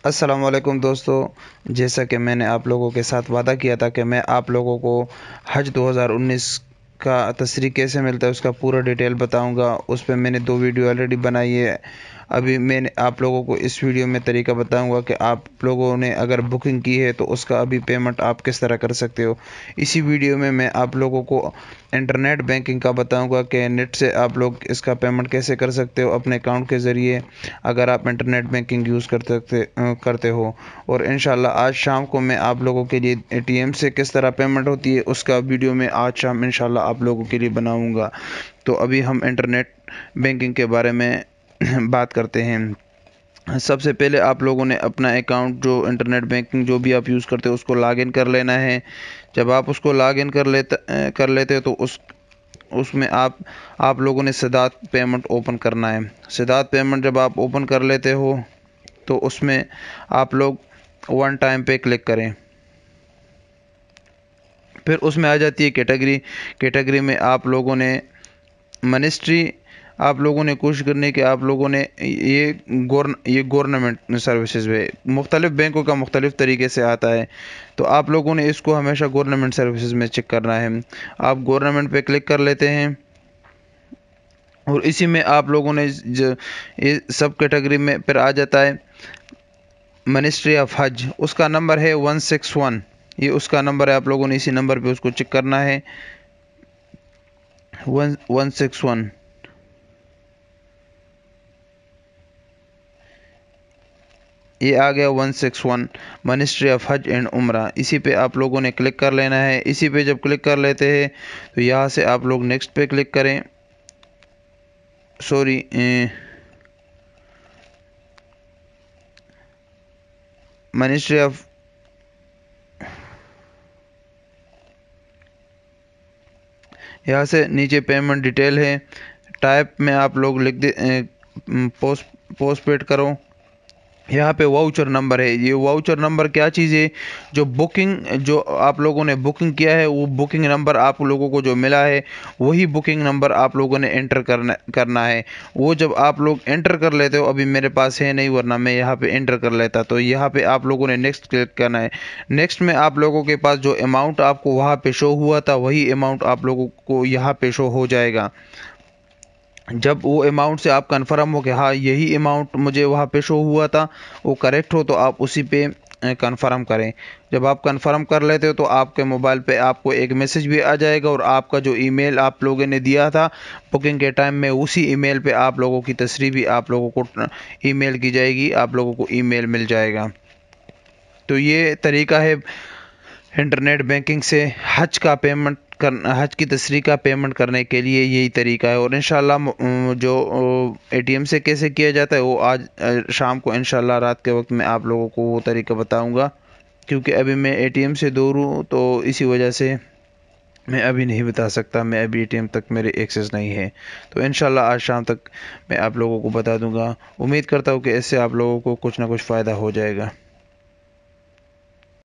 السلام علیکم دوستو، جیسا کہ میں نے آپ لوگوں کے ساتھ وعدہ کیا تھا کہ میں آپ لوگوں کو حج 2019 کا تصریح کیسے ملتا ہے اس کا پورا ڈیٹیل بتاؤں گا۔ اس پہ میں نے 2 ویڈیو آلریڈی بنائی ہے۔ ابھی میں نے آپ لوگوں کو اس ویڈیو میں طریقہ بتاؤں گا کہ آپ لوگوں نے اگر بکنگ کی ہے تو اس کا ابھی پیمنٹ آپ کس طرح کر سکتے ہو۔ اسی ویڈیو میں آپ لوگوں کو انٹرنیٹ بینکنگ کا بتاؤں گا کہ نیٹ سے آپ لوگ اس کا پیمنٹ کیسے کر سکتے ہو اپنے اکاؤنٹ کے ذریعے، اگر آپ انٹرنیٹ بینکنگ یوز کرتے ہو۔ اور انشاءاللہ آج شام کو میں آپ لوگوں کے لیے اے ٹی ایم سے کس طرح پیمنٹ ہوتی ہے اس کا ویڈیو میں آج شام انشاءاللہ آپ لوگوں کے لیے بناؤں گا۔ تو ابھی ہم انٹرنیٹ بینکنگ کے بارے میں بات کرتے ہیں۔ سب سے پہلے آپ لوگوں نے اپنا اکاؤنٹ جو انٹرنیٹ بینکنگ جو بھی آپ یوز کرتے ہو اس کو لاگ ان کر لینا ہے۔ جب آپ اس کو لاگ ان کر لیتے تو اس میں آپ لوگوں نے سداد پیمنٹ اوپن کرنا ہے۔ سداد پیمنٹ جب آپ اوپن کر لیتے ہو تو اس میں آپ لوگ ون ٹائم پہ کلک کریں۔ پھر اس میں آ جاتی ہے کیٹیگری میں آپ لوگوں نے منسٹری آپ لوگوں نے کوشش کرنے کہ آپ لوگوں نے یہ گورنمنٹ سروسز ہے۔ مختلف بینکوں کا مختلف طریقے سے آتا ہے، تو آپ لوگوں نے اس کو ہمیشہ گورنمنٹ سروسز میں چیک کرنا ہے۔ آپ گورنمنٹ پہ کلک کر لیتے ہیں اور اسی میں آپ لوگوں نے سب کیٹیگری میں پھر آ جاتا ہے منسٹری آف حج، اس کا نمبر ہے 161۔ یہ اس کا نمبر ہے، آپ لوگوں نے اسی نمبر پہ اس کو چیک کرنا ہے 161۔ یہ آ گیا 161 منسٹری آف حج اینڈ عمرہ، اسی پہ آپ لوگوں نے کلک کر لینا ہے۔ اسی پہ جب کلک کر لیتے ہیں تو یہاں سے آپ لوگ نیکسٹ پہ کلک کریں۔ منسٹری آف یہاں سے نیچے پیمنٹ ڈیٹیل ہے، ٹائپ میں آپ لوگ لکھ دے پوسٹ پیڈ کرو۔ یہاں پہ واؤچر نمبر ہے، یہ واؤچر نمبر کیا چیز ہے؟ جو آپ لوگوں نے بکنگ کیا ہے وہ بکنگ نمبر آپ لوگوں کو جو ملا ہے وہی بکنگ نمبر آپ لوگوں نے انٹر کرنا ہے۔ وہ جب آپ لوگ انٹر کر لیتے ہو، ابھی میرے پاس ہے نہیں ورنہ میں یہاں پہ انٹر کر لیتا، تو یہاں پہ آپ لوگوں نے نیکسٹ کلک کرنا ہے۔ نیکسٹ میں آپ لوگوں کے پاس جو اماؤنٹ آپ کو وہاں پہ شو ہوا تھا وہی اماؤنٹ آپ لوگوں کو یہاں پہ شو ہو جائے گا۔ جب وہ اماؤنٹ سے آپ کنفرم ہو کہ ہاں یہی اماؤنٹ مجھے وہاں پہ شو ہوا تھا وہ کریکٹ ہو، تو آپ اسی پہ کنفرم کریں۔ جب آپ کنفرم کر لیتے ہو تو آپ کے موبائل پہ آپ کو ایک میسج بھی آ جائے گا، اور آپ کا جو ای میل آپ لوگوں نے دیا تھا بکنگ کے ٹائم میں اسی ای میل پہ آپ لوگوں کی تصریح بھی آپ لوگوں کو ای میل کی جائے گی، آپ لوگوں کو ای میل مل جائے گا۔ تو یہ طریقہ ہے انٹرنیٹ بینکنگ سے حج کی تصریح کا پیمنٹ کرنے کے لیے، یہی طریقہ ہے۔ اور انشاءاللہ جو اے ٹی ایم سے کیسے کیا جاتا ہے وہ آج شام کو انشاءاللہ رات کے وقت میں آپ لوگوں کو وہ طریقہ بتاؤں گا، کیونکہ ابھی میں اے ٹی ایم سے دور ہوں تو اسی وجہ سے میں ابھی نہیں بتا سکتا، میں ابھی اے ٹی ایم تک میرے ایکسیس نہیں ہے۔ تو انشاءاللہ آج شام تک میں آپ لوگوں کو بتا دوں گا۔ امید کرتا ہوں کہ اس سے آپ لوگوں کو کچھ نہ کچھ فائدہ ہو جائے گا۔